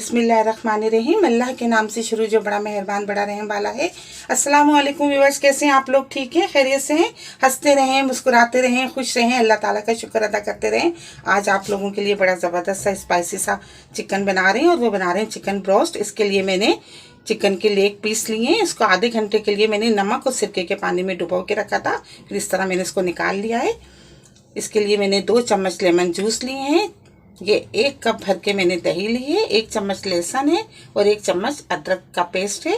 बिस्मिल्लाहिर्रहमानिर्रहीम। अल्लाह के नाम से शुरू जो बड़ा मेहरबान बड़ा रहम वाला है। अस्सलाम वालेकुम व्यूअर्स, कैसे हैं आप लोग? ठीक हैं, खैरियत से हैं? हंसते रहें, मुस्कुराते रहें, खुश रहें, अल्लाह ताला का शुक्र अदा करते रहें। आज आप लोगों के लिए बड़ा ज़बरदस्त सा स्पाइसी सा चिकन बना रहे हैं, और वो बना रहे हैं चिकन ब्रोस्ट। इसके लिए मैंने चिकन के लेग पीस लिए हैं। इसको आधे घंटे के लिए मैंने नमक और सिरके के पानी में डुबो के रखा था, फिर इस तरह मैंने इसको निकाल लिया है। इसके लिए मैंने 2 चम्मच लेमन जूस लिए हैं। ये 1 कप भर के मैंने दही ली है, 1 चम्मच लहसुन है और 1 चम्मच अदरक का पेस्ट है।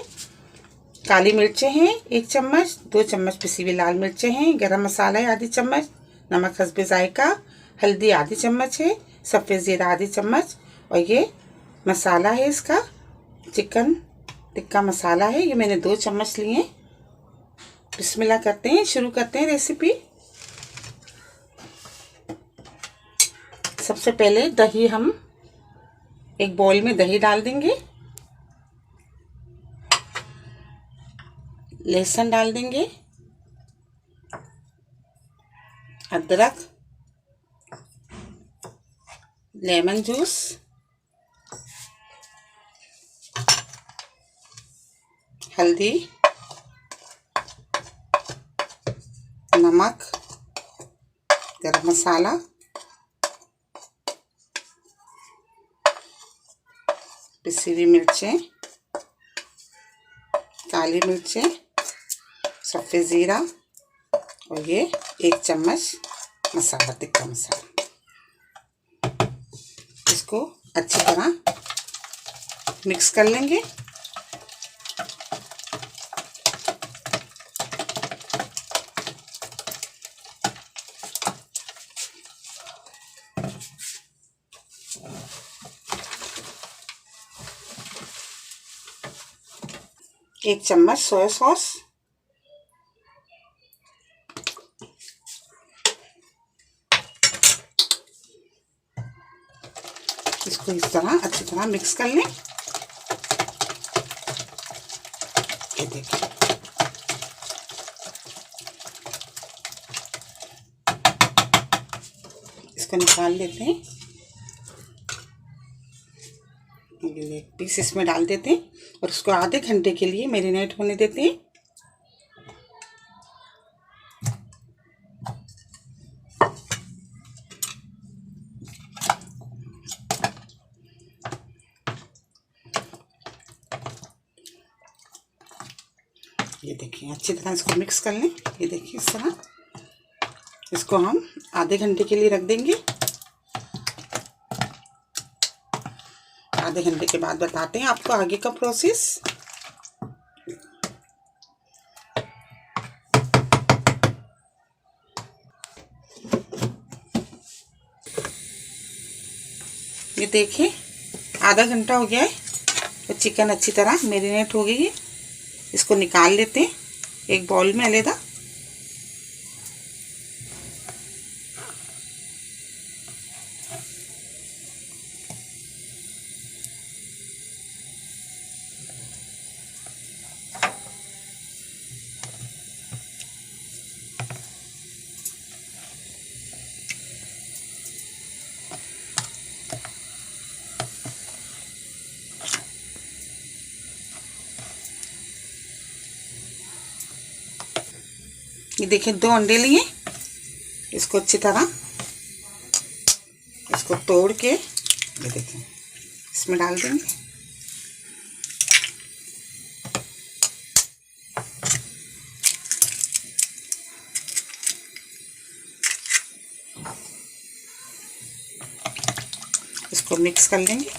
काली मिर्चें हैं 1 चम्मच, 2 चम्मच पिसी हुई लाल मिर्चें हैं, गरम मसाला है आधी चम्मच, नमक हस्बे जायका, हल्दी आधी चम्मच है, सफ़ेद ज़ीरा आधी चम्मच, और ये मसाला है इसका चिकन टिक्का मसाला है, ये मैंने 2 चम्मच लिए हैं। बिस्मिल्लाह करते हैं, शुरू करते हैं रेसिपी। सबसे पहले दही हम एक बाउल में दही डाल देंगे, लहसुन डाल देंगे, अदरक, लेमन जूस, हल्दी, नमक, गरम मसाला, पिसी हुई मिर्चें, काली मिर्चें, सफ़ेद ज़ीरा, और ये 1 चम्मच मसाला टिक्का मसाला। इसको अच्छी तरह मिक्स कर लेंगे। एक चम्मच सोया सॉस, इसको इस तरह अच्छी तरह मिक्स कर लें। ये देखिए, इसको निकाल लेते हैं। लेग पीस इसमें डाल देते हैं और इसको आधे घंटे के लिए मैरिनेट होने देते हैं। ये देखिए, अच्छी तरह इसको मिक्स कर लें। ये देखिए इस तरह इसको हम आधे घंटे के लिए रख देंगे। आधे घंटे के बाद बताते हैं आपको आगे का प्रोसेस। ये देखिए, आधा घंटा हो गया है और चिकन अच्छी तरह मैरिनेट हो गई है। इसको निकाल लेते हैं एक बाउल में अलग। ये देखिए, 2 अंडे लिए, इसको अच्छी तरह इसको तोड़ के ये देखिए इसमें डाल देंगे। इसको मिक्स कर लेंगे।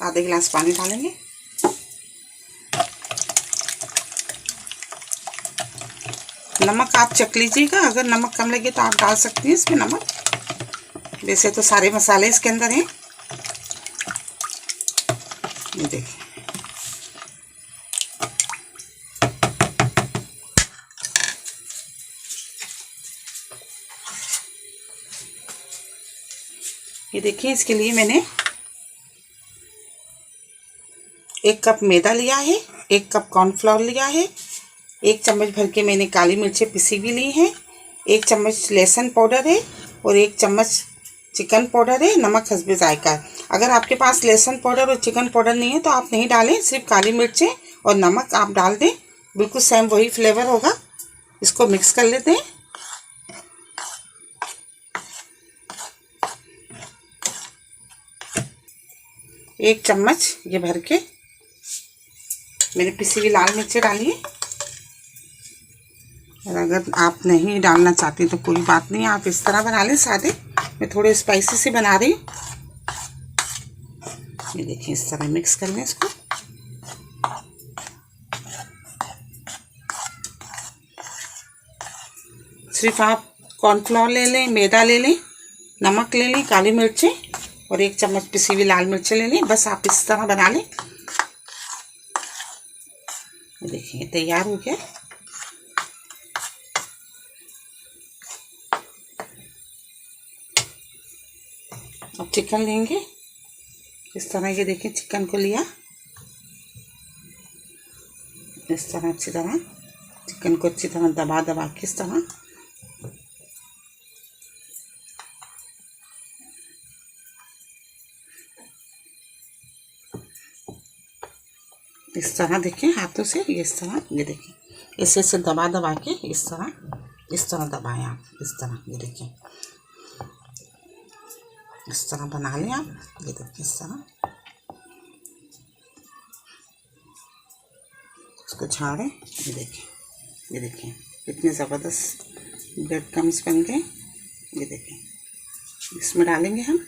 आधे गिलास पानी डालेंगे। नमक आप चख लीजिएगा, अगर नमक कम लगे तो आप डाल सकती हैं इसमें नमक। वैसे तो सारे मसाले इसके अंदर हैं। ये देखिए, ये देखिए, इसके लिए मैंने 1 कप मैदा लिया है, 1 कप कॉर्नफ्लोर लिया है, 1 चम्मच भर के मैंने काली मिर्चें पिसी हुई ली हैं, 1 चम्मच लहसुन पाउडर है और 1 चम्मच चिकन पाउडर है, नमक हस्बे जायका। अगर आपके पास लहसुन पाउडर और चिकन पाउडर नहीं है तो आप नहीं डालें, सिर्फ काली मिर्चें और नमक आप डाल दें, बिल्कुल सेम वही फ्लेवर होगा। इसको मिक्स कर लेते हैं। एक चम्मच ये भर के मैंने पिसी हुई लाल मिर्चें डाली है। और अगर आप नहीं डालना चाहते तो कोई बात नहीं, आप इस तरह बना लें सादे। मैं थोड़े स्पाइसी से बना रही हूँ। ये देखिए, इस तरह मिक्स कर लें इसको। सिर्फ आप कॉर्नफ्लोर ले लें, मैदा ले लें, नमक ले लें, काली मिर्चें और 1 चम्मच पिसी हुई लाल मिर्चें ले लें। बस आप इस तरह बना लें। ये देखिए, तैयार हो गया। अब चिकन लेंगे इस तरह। ये देखिए, चिकन को लिया इस तरह, अच्छी तरह चिकन को अच्छी तरह दबा दबा के इस तरह देखिए, हाथों से ये इस तरह, ये देखिए ऐसे ऐसे दबा दबा के इस तरह दबाएं आप, इस तरह। ये देखिए, इस तरह बना लें आप। ये देखिए, इस तरह इसको झाड़ें। ये देखिए कितने ज़बरदस्त ब्रेड क्रम्स बन गए। ये देखिए, इसमें डालेंगे हम।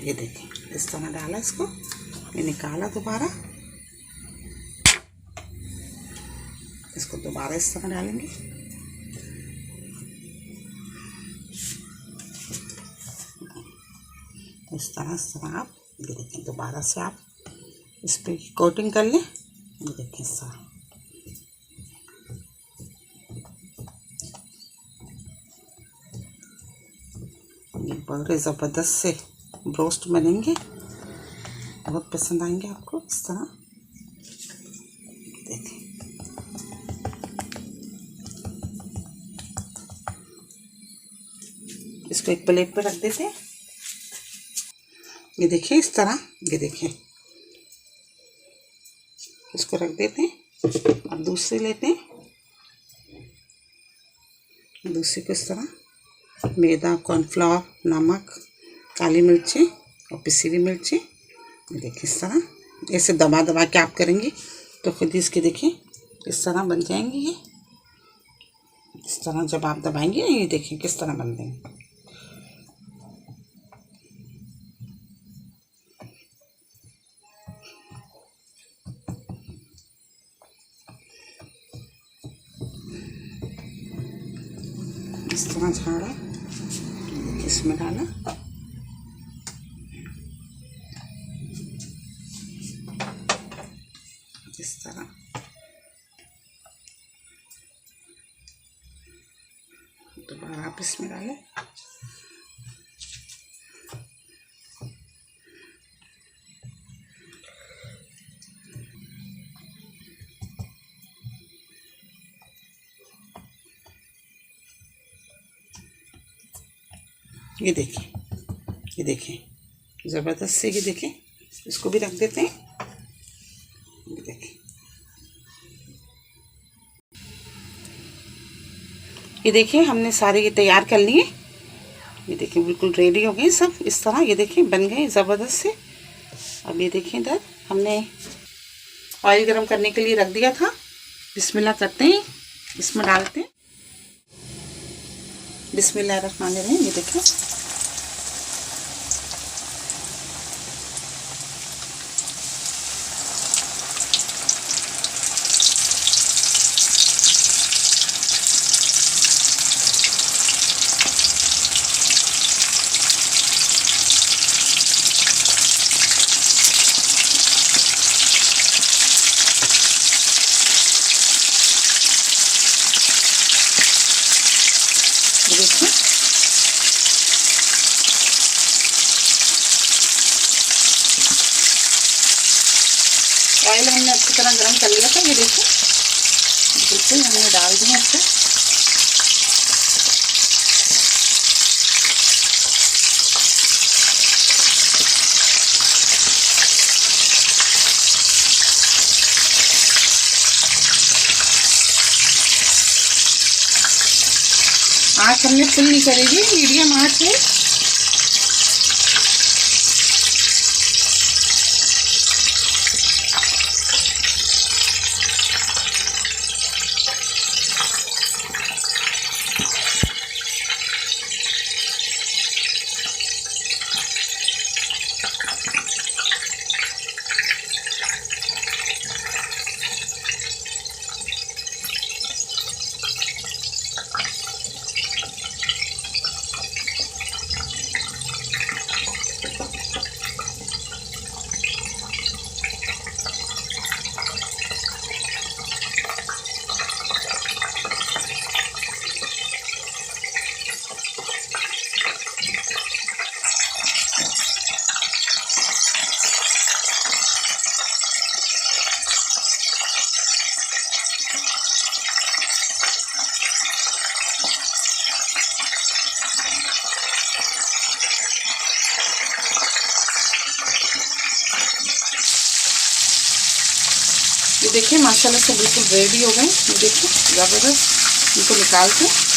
ये देखिए, इस तरह डाला इसको, ये निकाला दोबारा, इसको दोबारा इस तरह डालेंगे। इस तरह आप, ये देखिए, दोबारा से आप इस पर कोटिंग कर लें। ये देखिए, इस तरह ये बड़े ज़बरदस्त से ब्रोस्ट बनेंगे, बहुत पसंद आएंगे आपको। इस तरह देखिए, इसको एक प्लेट पर रख देते हैं। ये देखिए, इस तरह, ये देखिए, इसको रख देते हैं। अब दूसरी लेते हैं। दूसरी को इस तरह मैदा, कॉर्नफ्लोर, नमक, काली मिर्चें और पिसी हुई मिर्चें, ये देखिए इस तरह ऐसे दबा दबा के आप करेंगे तो खुद ही इसके देखिए इस तरह बन जाएंगे। ये इस तरह जब आप दबाएंगे, ये देखिए किस तरह बन देंगे। इस तरह झाड़ा, इसमें डाला, इस तरह दोबारा आप इसमें डालें। ये देखिए, ये देखिए ज़बरदस्त से, ये देखिए, इसको भी रख देते हैं। ये देखिए, ये देखिए हमने सारे ये तैयार कर लिए। ये देखिए बिल्कुल रेडी हो गए सब इस तरह। ये देखिए बन गए ज़बरदस्त से। अब ये देखिए, इधर हमने ऑयल गरम करने के लिए रख दिया था। बिस्मिल्लाह करते हैं, इसमें डालते हैं। बिस्मिल्लाहिर्रहमानिर्रहीम। ये देखिए, देखिए ऑयल हमने अच्छी तरह गर्म कर लिया था, ये देखिए बिल्कुल हमने डाल दिया इससे। आँच हमने फुल नहीं करेगी, मीडियम आँच है। ये देखिए माशाल्लाह से बिल्कुल रेडी हो गए। ये देखिए ज़बरदस्त, इनको निकाल के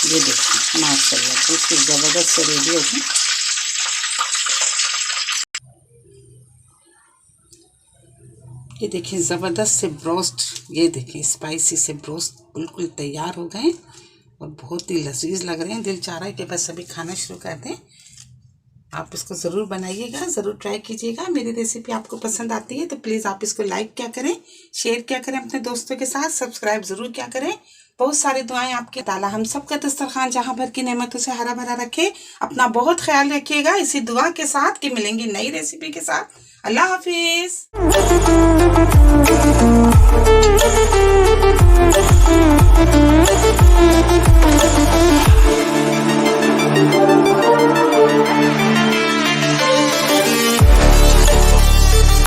ये देखिए माशाल्लाह बिल्कुल ज़बरदस्त से रेडी हो गई। ये देखिए ज़बरदस्त से ब्रोस्ट, ये देखिए स्पाइसी से ब्रोस्ट बिल्कुल तैयार हो गए और बहुत ही लजीज लग रहे हैं। दिल चाह रहा है कि बस अभी खाना शुरू कर दें। आप इसको ज़रूर बनाइएगा, ज़रूर ट्राई कीजिएगा। मेरी रेसिपी आपको पसंद आती है तो प्लीज़ आप इसको लाइक क्या करें, शेयर क्या करें अपने दोस्तों के साथ, सब्सक्राइब ज़रूर क्या करें। बहुत सारी दुआएं आपके ताला हम सबका दस्तरखान जहां भर की नेमतों से हरा भरा रखे। अपना बहुत ख्याल रखिएगा इसी दुआ के साथ कि मिलेंगी नई रेसिपी के साथ। अल्लाह हाफिज़।